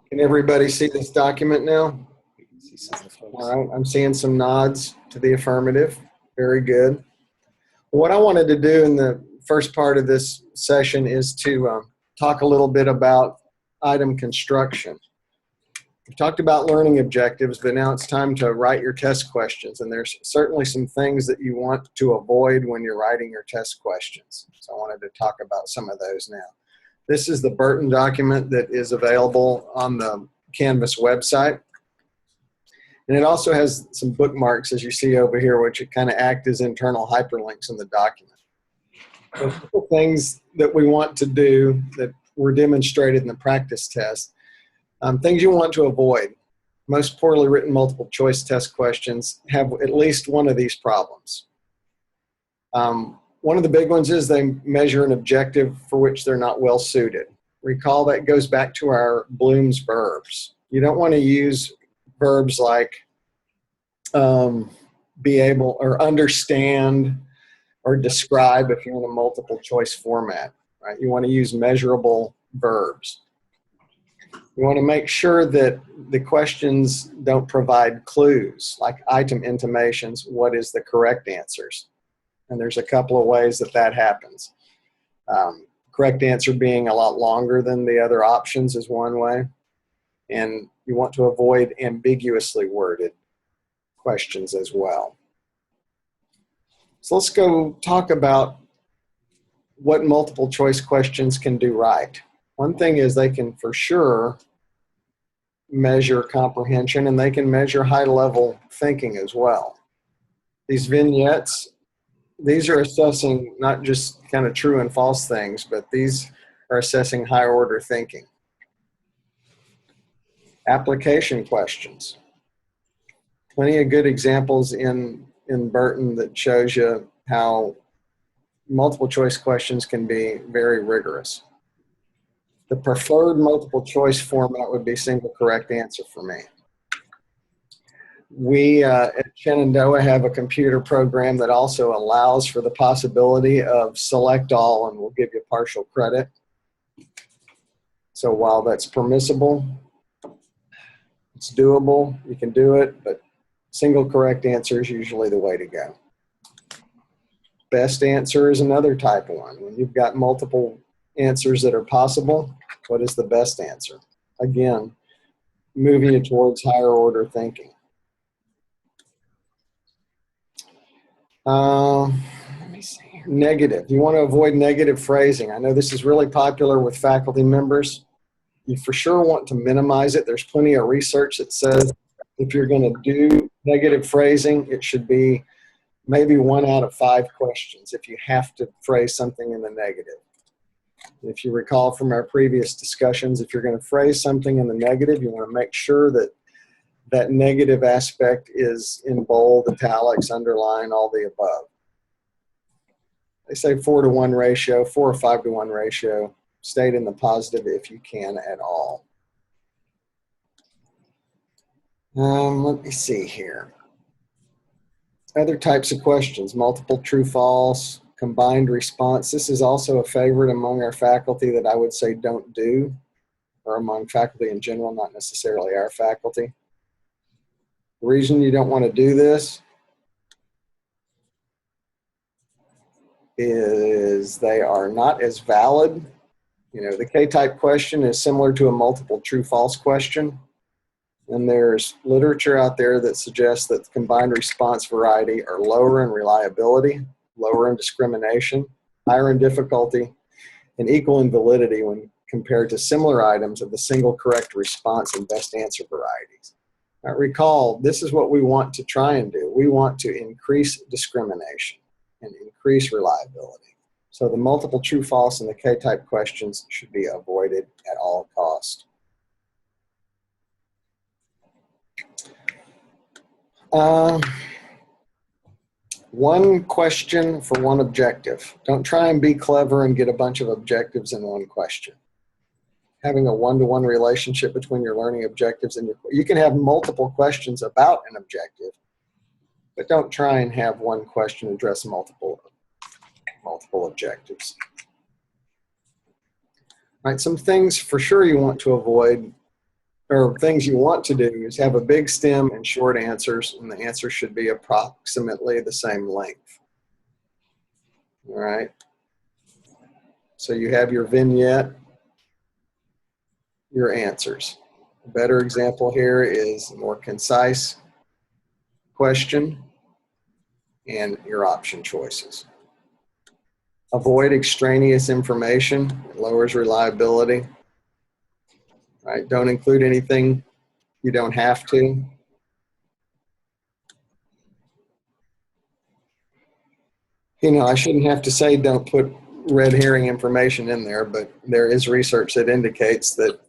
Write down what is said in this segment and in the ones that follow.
Can everybody see this document now? All right, I'm seeing some nods to the affirmative. Very good. What I wanted to do in the first part of this session is to talk a little bit about item construction. We've talked about learning objectives, but now it's time to write your test questions. And there's certainly some things that you want to avoid when you're writing your test questions. So I wanted to talk about some of those now. This is the Burton document that is available on the Canvas website. And it also has some bookmarks, as you see over here, which kind of act as internal hyperlinks in the document. So a couple things that we want to do that were demonstrated in the practice test. Things you want to avoid. Most poorly written multiple choice test questions have at least one of these problems. One of the big ones is they measure an objective for which they're not well suited. Recall that goes back to our Bloom's verbs. You don't want to use verbs like be able or understand or describe if you're in a multiple choice format, right? You want to use measurable verbs. You want to make sure that the questions don't provide clues like item intimations, what is the correct answers? And there's a couple of ways that that happens. Correct answer being a lot longer than the other options is one way. And you want to avoid ambiguously worded questions as well. So let's go talk about what multiple choice questions can do right. One thing is they can for sure measure comprehension, and they can measure high-level thinking as well. These vignettes, these are assessing not just kind of true and false things, but these are assessing higher-order thinking. Application questions. Plenty of good examples in Burton that shows you how multiple choice questions can be very rigorous. The preferred multiple choice format would be single correct answer for me. We at Shenandoah have a computer program that also allows for the possibility of select all and will give you partial credit. So while that's permissible, it's doable, you can do it, but single correct answer is usually the way to go. Best answer is another type of one. When you've got multiple answers that are possible, what is the best answer? Again, moving you towards higher order thinking. Let me see here. Negative. You want to avoid negative phrasing. I know this is really popular with faculty members. You for sure want to minimize it. There's plenty of research that says if you're going to do negative phrasing, it should be maybe 1 out of 5 questions if you have to phrase something in the negative. If you recall from our previous discussions, if you're going to phrase something in the negative, you want to make sure that that negative aspect is in bold, italics, underline, all the above. They say 4-to-1 ratio, 4 or 5-to-1 ratio. State in the positive if you can at all. Let me see here. Other types of questions, multiple true, false, combined response. This is also a favorite among our faculty that I would say don't do, or among faculty in general, not necessarily our faculty. The reason you don't want to do this is they are not as valid. You know, the K-type question is similar to a multiple true-false question. And there's literature out there that suggests that the combined response variety are lower in reliability, lower in discrimination, higher in difficulty, and equal in validity when compared to similar items of the single correct response and best answer varieties. Now recall, this is what we want to try and do. We want to increase discrimination and increase reliability. So the multiple true, false, and the K-type questions should be avoided at all costs. One question for one objective. Don't try and be clever and get a bunch of objectives in one question. Having a one-to-one relationship between your learning objectives and you can have multiple questions about an objective, but don't try and have one question address multiple objectives. right? Some things for sure you want to avoid, or things you want to do, is have a big stem and short answers, and the answer should be approximately the same length. All right. So you have your vignette, your answers. A better example here is a more concise question and your option choices. Avoid extraneous information. It lowers reliability. Right? Don't include anything you don't have to. You know, I shouldn't have to say don't put red herring information in there, but there is research that indicates that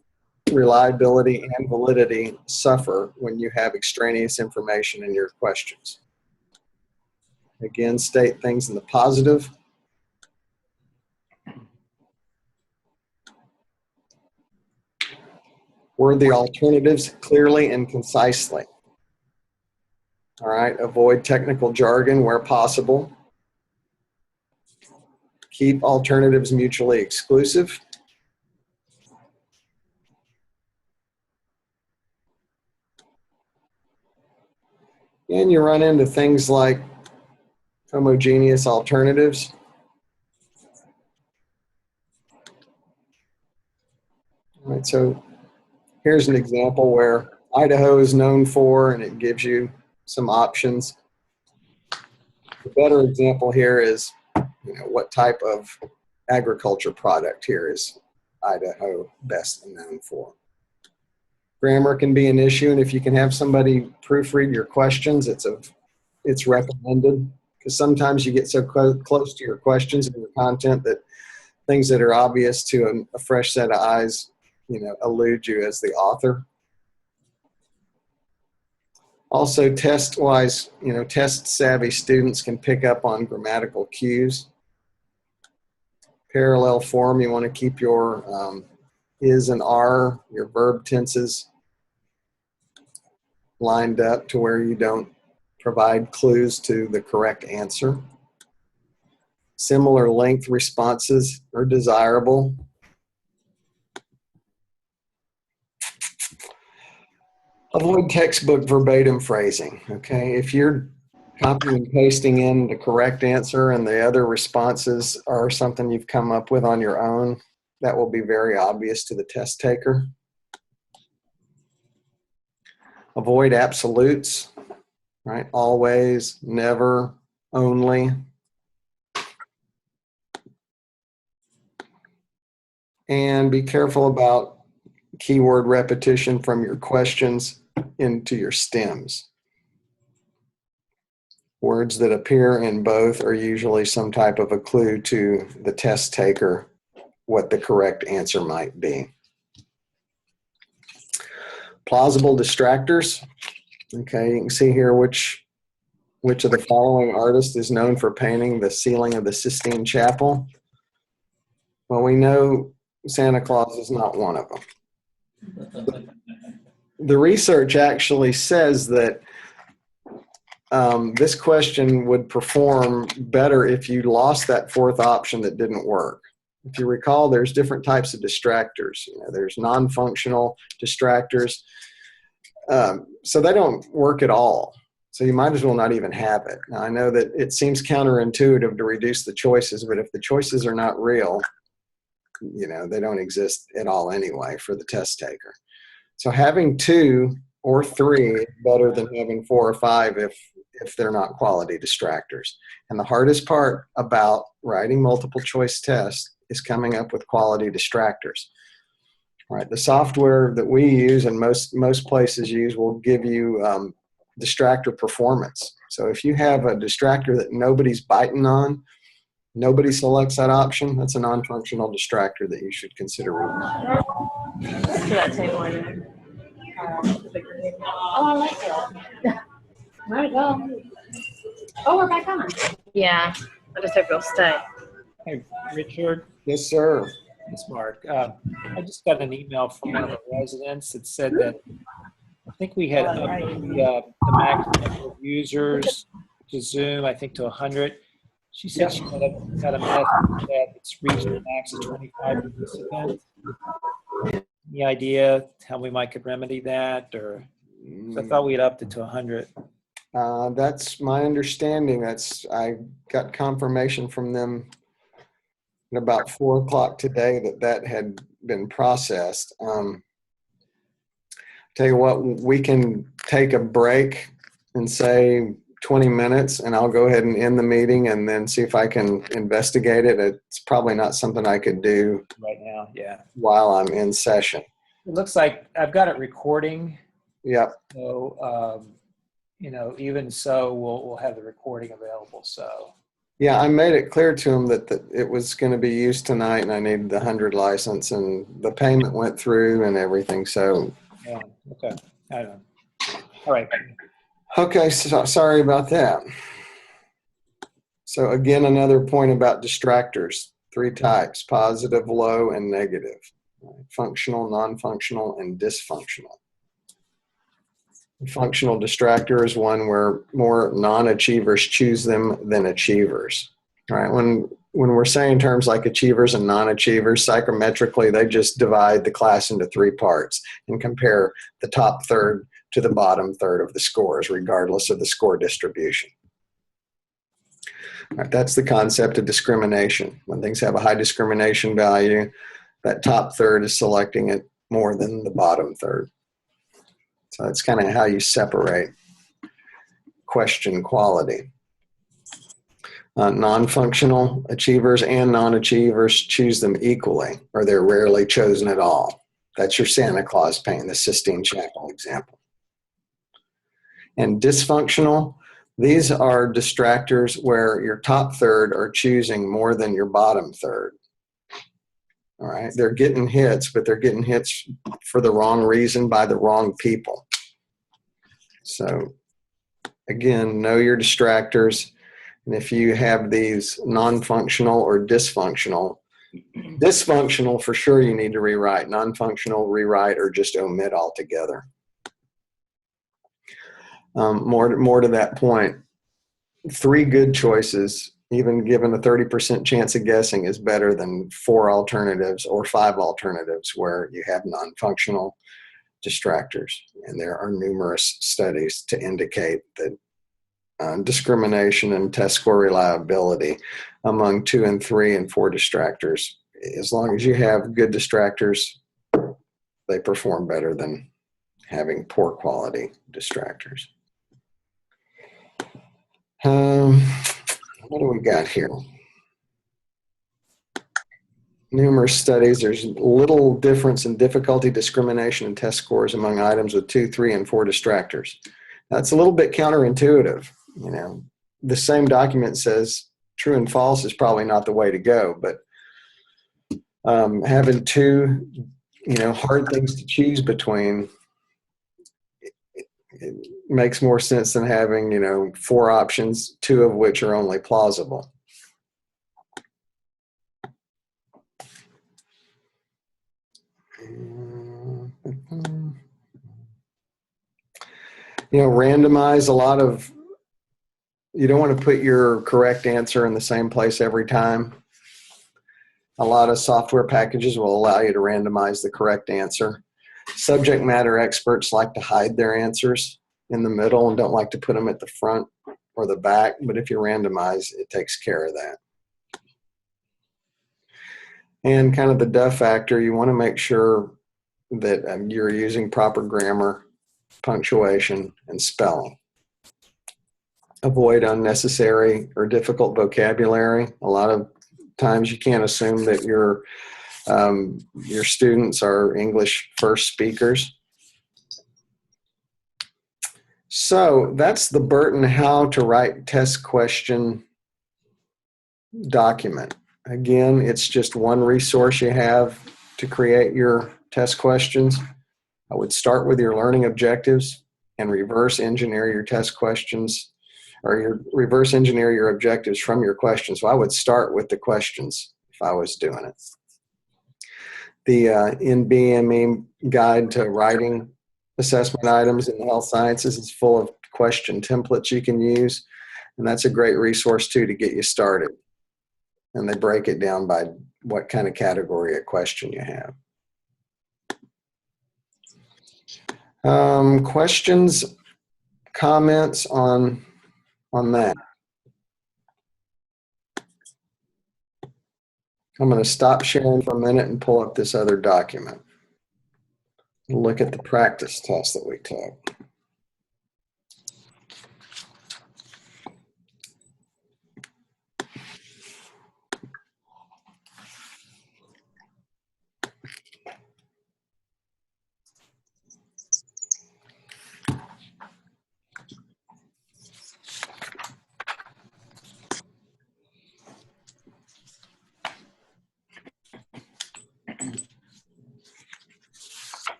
reliability and validity suffer when you have extraneous information in your questions. Again, state things in the positive. Word the alternatives clearly and concisely. All right, avoid technical jargon where possible. Keep alternatives mutually exclusive. And you run into things like homogeneous alternatives. All right, so here's an example where Idaho is known for, and it gives you some options. The better example here is, you know, what type of agriculture product here is Idaho best known for. Grammar can be an issue, and if you can have somebody proofread your questions, it's recommended, because sometimes you get so close to your questions and your content that things that are obvious to a fresh set of eyes, you know, elude you as the author. Also, test-wise, you know, test-savvy students can pick up on grammatical cues. Parallel form, you want to keep your is and are, your verb tenses lined up to where you don't provide clues to the correct answer. Similar length responses are desirable. Avoid textbook verbatim phrasing, okay? If you're copying and pasting in the correct answer and the other responses are something you've come up with on your own, that will be very obvious to the test taker. Avoid absolutes, right? Always, never, only. And be careful about keyword repetition from your questions into your stems. Words that appear in both are usually some type of a clue to the test taker what the correct answer might be. Plausible distractors. Okay, you can see here which of the following artists is known for painting the ceiling of the Sistine Chapel. Well, we know Santa Claus is not one of them. The research actually says that this question would perform better if you lost that fourth option that didn't work. If you recall, there's different types of distractors. You know, there's non-functional distractors. So they don't work at all. So you might as well not even have it. Now, I know that it seems counterintuitive to reduce the choices, but if the choices are not real, you know, they don't exist at all anyway for the test taker. So having 2 or 3 is better than having 4 or 5 if they're not quality distractors. And the hardest part about writing multiple choice tests is coming up with quality distractors. All right, the software that we use and most places use will give you distractor performance. So if you have a distractor that nobody's biting on, nobody selects that option, that's a non-functional distractor that you should consider removing. To that table right there. The bigger table. Oh, I like it. Where'd it go? Oh, we're back on. Yeah, I just hope you'll stay. Hey, Richard. Yes, sir. It's Mark. I just got an email from one of our residents that said that I think we had upped the maximum number of users to Zoom, I think to 100. She said she got a message that it's reached the max of 25 participants. Any idea how we might could remedy that, or 'cause I thought we had upped it to 100. That's my understanding. I got confirmation from them at about 4 o'clock today that had been processed. Tell you what, we can take a break and say 20 minutes, and I'll go ahead and end the meeting and then see if I can investigate it. It's probably not something I could do Right now, yeah. while I'm in session. It looks like I've got it recording. Yep. So, even so, we'll have the recording available. So, yeah, I made it clear to him that it was going to be used tonight, and I needed the 100 license, and the payment went through and everything. So, yeah, okay. I don't know. All right. Okay, so sorry about that. So again, another point about distractors. 3 types: positive, low, and negative. Functional, non-functional, and dysfunctional. Functional distractor is one where more non-achievers choose them than achievers. All right. When we're saying terms like achievers and non-achievers, psychometrically, they just divide the class into 3 parts and compare the top third to the bottom third of the scores, regardless of the score distribution. All right, that's the concept of discrimination. When things have a high discrimination value, that top third is selecting it more than the bottom third. So that's kind of how you separate question quality. Non-functional achievers and non-achievers choose them equally, or they're rarely chosen at all. That's your Santa Claus painting, the Sistine Chapel example. And dysfunctional, these are distractors where your top third are choosing more than your bottom third. All right, they're getting hits, but they're getting hits for the wrong reason by the wrong people. So again, know your distractors. And if you have these non-functional or dysfunctional for sure you need to rewrite. Non-functional, rewrite, or just omit altogether. More to that point, 3 good choices, even given a 30% chance of guessing, is better than 4 alternatives or 5 alternatives where you have non-functional distractors. And there are numerous studies to indicate that discrimination and test score reliability among 2 and 3 and 4 distractors, as long as you have good distractors, they perform better than having poor quality distractors. What do we got here? Numerous studies. There's little difference in difficulty, discrimination, and test scores among items with 2, 3, and 4 distractors. That's a little bit counterintuitive. The same document says true and false is probably not the way to go, but having 2, hard things to choose between, it makes more sense than having, 4 options, 2 of which are only plausible. Randomize a lot of, you don't want to put your correct answer in the same place every time. A lot of software packages will allow you to randomize the correct answer. Subject matter experts like to hide their answers in the middle and don't like to put them at the front or the back, but if you randomize, it takes care of that. And kind of the duh factor, you want to make sure that you're using proper grammar, punctuation, and spelling. Avoid unnecessary or difficult vocabulary. A lot of times you can't assume that your students are English first speakers. So that's the Burton How to Write Test Question document. Again, it's just one resource you have to create your test questions. I would start with your learning objectives and reverse engineer your test questions, or reverse engineer your objectives from your questions. So I would start with the questions if I was doing it. The NBME guide to writing assessment items in the health sciences is full of question templates you can use. And that's a great resource too to get you started. And they break it down by what kind of category of question you have. Questions, comments on that? I'm going to stop sharing for a minute and pull up this other document. Look at the practice test that we took.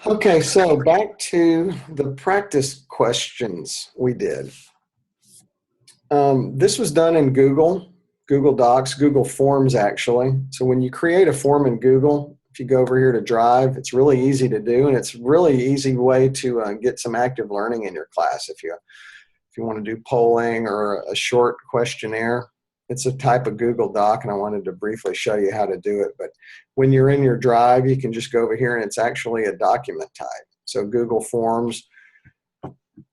Okay, so back to the practice questions we did. This was done in Google Docs, Google Forms actually. So when you create a form in Google, if you go over here to Drive, it's really easy to do, and it's really easy way to get some active learning in your class. If you want to do polling or a short questionnaire, it's a type of Google Doc, and I wanted to briefly show you how to do it. But when you're in your Drive, you can just go over here, and it's actually a document type. So Google Forms,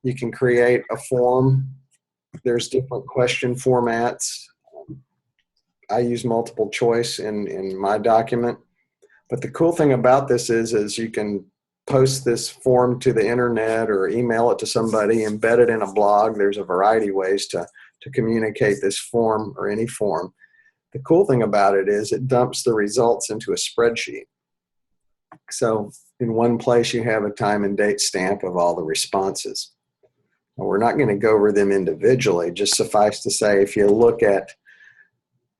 you can create a form. There's different question formats. I use multiple choice in my document. But the cool thing about this is you can post this form to the internet or email it to somebody, embed it in a blog. There's a variety of ways to communicate this form or any form. The cool thing about it is it dumps the results into a spreadsheet. So in one place you have a time and date stamp of all the responses. Now, we're not going to go over them individually, just suffice to say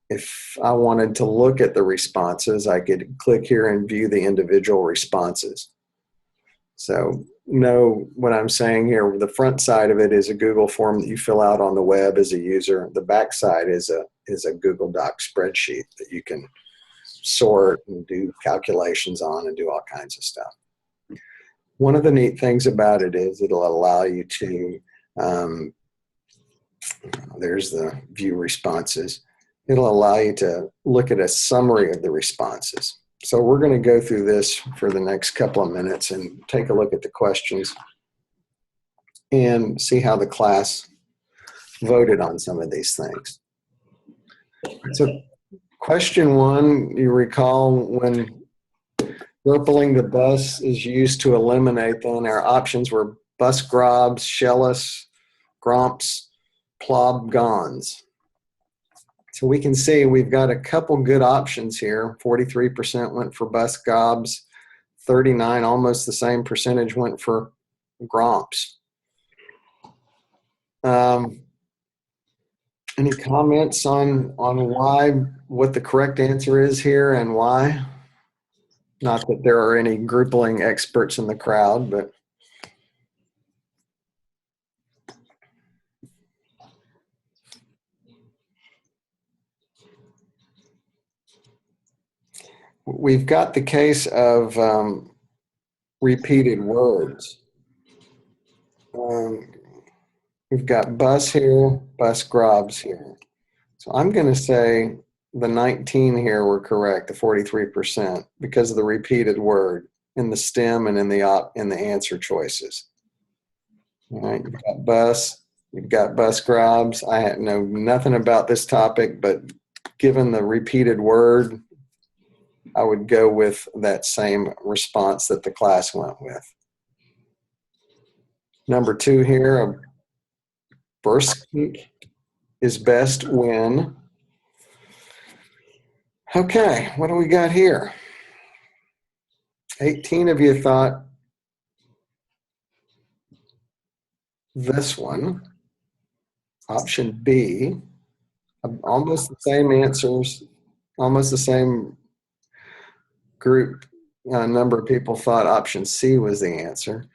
if I wanted to look at the responses, I could click here and view the individual responses. So know what I'm saying here. The front side of it is a Google form that you fill out on the web as a user. The back side is a Google Doc spreadsheet that you can sort and do calculations on and do all kinds of stuff. One of the neat things about it is it'll allow you to, there's the view responses. It'll allow you to look at a summary of the responses. So we're going to go through this for the next couple of minutes and take a look at the questions and see how the class voted on some of these things. So question one, you recall when purpling the bus is used to eliminate, then our options were bus grobs, shellis, gromps, plobgons. So we can see we've got a couple good options here. 43% went for bus gobs, 39, almost the same percentage went for gromps. Any comments on what the correct answer is here and why? Not that there are any Groupling experts in the crowd, but we've got the case of repeated words. We've got bus here, bus grobs here. So I'm going to say the 19 here were correct, the 43%, because of the repeated word in the stem and in the answer choices. All right, you've got bus, you've got bus grobs. I know nothing about this topic, but given the repeated word, I would go with that same response that the class went with. Number 2 here, a burskink is best when. Okay, what do we got here? 18 of you thought this one. Option B, almost the same answers, almost the same a number of people thought option C was the answer.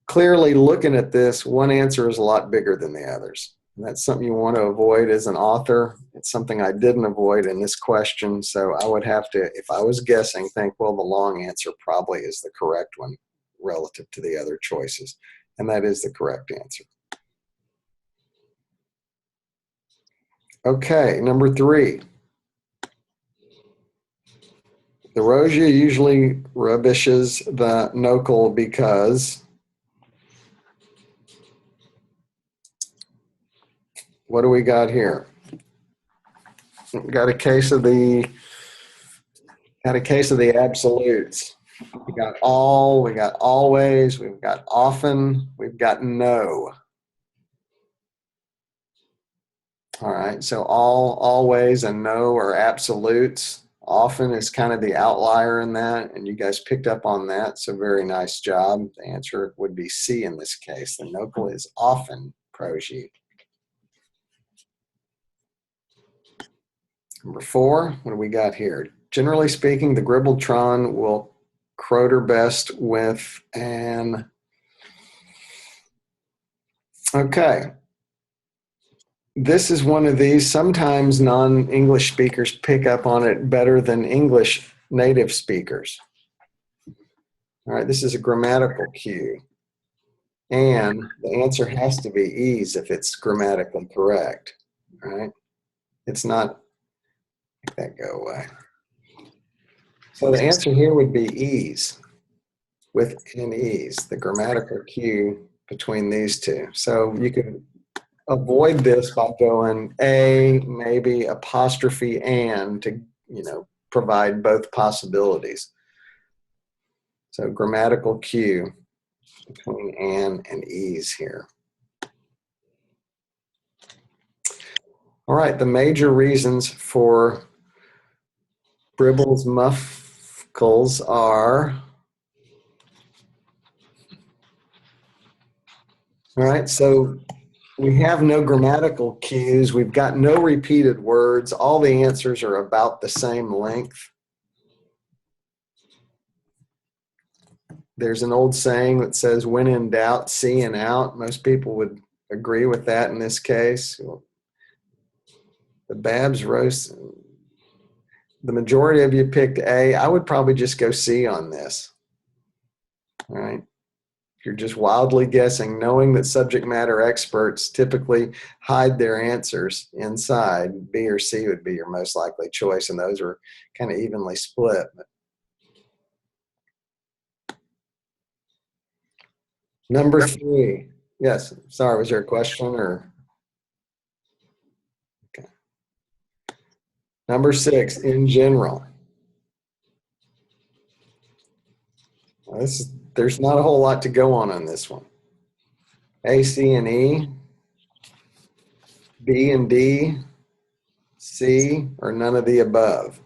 Clearly, looking at this, one answer is a lot bigger than the others. And that's something you want to avoid as an author. It's something I didn't avoid in this question. So I would have to, if I was guessing, think, well, the long answer probably is the correct one relative to the other choices. And that is the correct answer. Okay, number 3. The Rosia usually rubbishes the Nokel because what do we got here? Got a case of the absolutes. We got all, we got always, we've got often, we've got no. All right, so all, always, and no are absolutes. Often is kind of the outlier in that, and you guys picked up on that, so very nice job. The answer would be C in this case. The Nokel is often Protégé. Number 4, what do we got here? Generally speaking, the Gribbletron will croter best with an, okay. This is one of these, sometimes non-English speakers pick up on it better than English native speakers. All right, this is a grammatical cue. And the answer has to be ease if it's grammatically correct, right? It's not, make that go away. So the answer here would be ease, with an ease, the grammatical cue between these two. So you can avoid this by going a, maybe apostrophe and to, provide both possibilities. So grammatical cue between and ease here. All right, the major reasons for Bribble's muffles are, all right, so we have no grammatical cues. We've got no repeated words. All the answers are about the same length. There's an old saying that says, when in doubt, see and out. Most people would agree with that in this case. The Babs roast, the majority of you picked A. I would probably just go C on this. All right. You're just wildly guessing, knowing that subject matter experts typically hide their answers inside. B or C would be your most likely choice, and those are kind of evenly split. Number 3. Yes, sorry, was there a question or? Okay. Number 6, in general. Well, there's not a whole lot to go on this one. A, C, and E, B and D, C, or none of the above.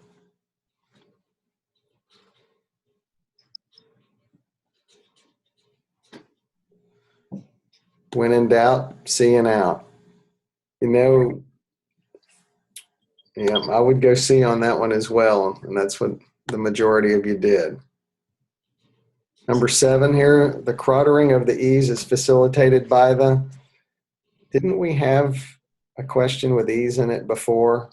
When in doubt, C and out. Yeah, I would go C on that one as well, and that's what the majority of you did. Number 7 here, the crottering of the E's is facilitated by the, didn't we have a question with E's in it before?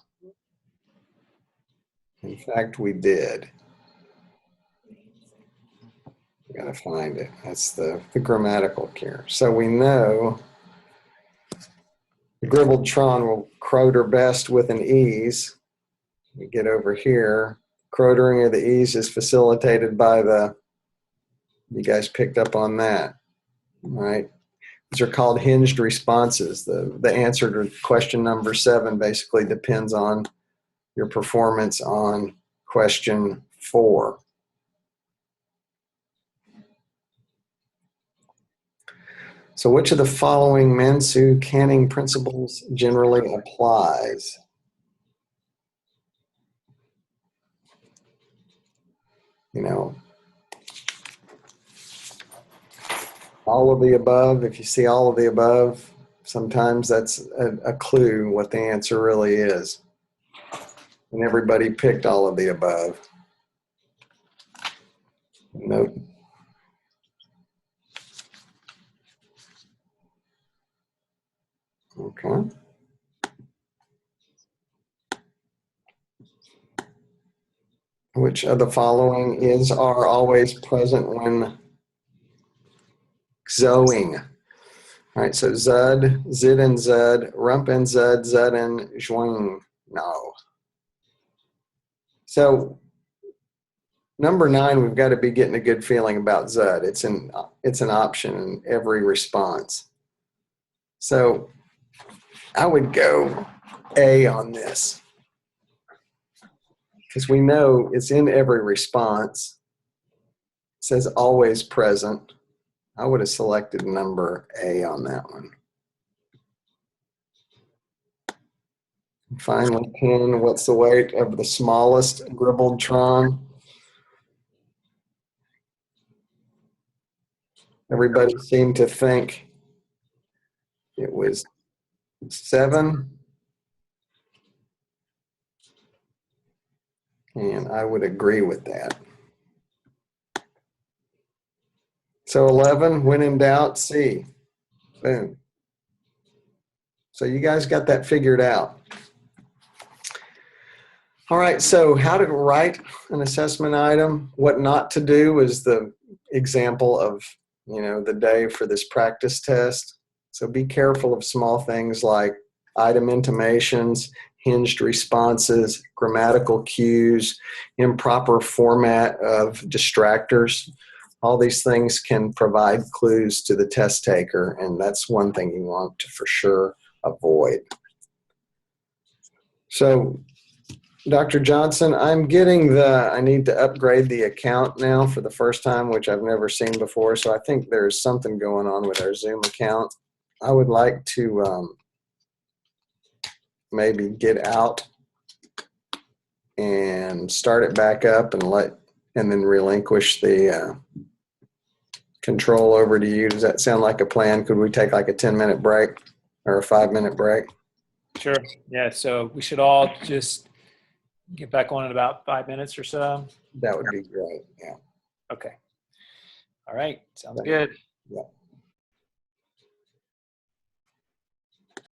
In fact, we did. We gotta find it. That's the grammatical cue. So we know the Gribbletron will croter best with an ease. We get over here. Crotering of the E's is facilitated by the, you guys picked up on that, right? These are called hinged responses. The answer to question number 7 basically depends on your performance on question 4. So which of the following Mansue-Canning principles generally applies? All of the above. If you see all of the above, sometimes that's a clue what the answer really is. And everybody picked all of the above. Note. Okay. Which of the following are always present when zoing? All right, so zud, zid and zud, rump and zud, zud and zhuing. No. So number 9, we've got to be getting a good feeling about zud. It's an option in every response. So I would go A on this, because we know it's in every response. It says always present. I would have selected number A on that one. Finally, 10, what's the weight of the smallest Gribbletron? Everybody seemed to think it was 7. And I would agree with that. So 11, when in doubt, C. Boom. So you guys got that figured out. All right, so how to write an assessment item. What not to do is the example of, the day for this practice test. So be careful of small things like item intimations, hinged responses, grammatical cues, improper format of distractors. All these things can provide clues to the test taker, and that's one thing you want to for sure avoid. So, Dr. Johnson, I'm getting I need to upgrade the account now for the first time, which I've never seen before, so I think there's something going on with our Zoom account. I would like to maybe get out and start it back up and then relinquish the control over to you. Does that sound like a plan? Could we take like a 10-minute break or a 5-minute break? Sure. Yeah. So we should all just get back on in about 5 minutes or so. That would be great. Yeah. Okay. All right. Sounds good. Yeah.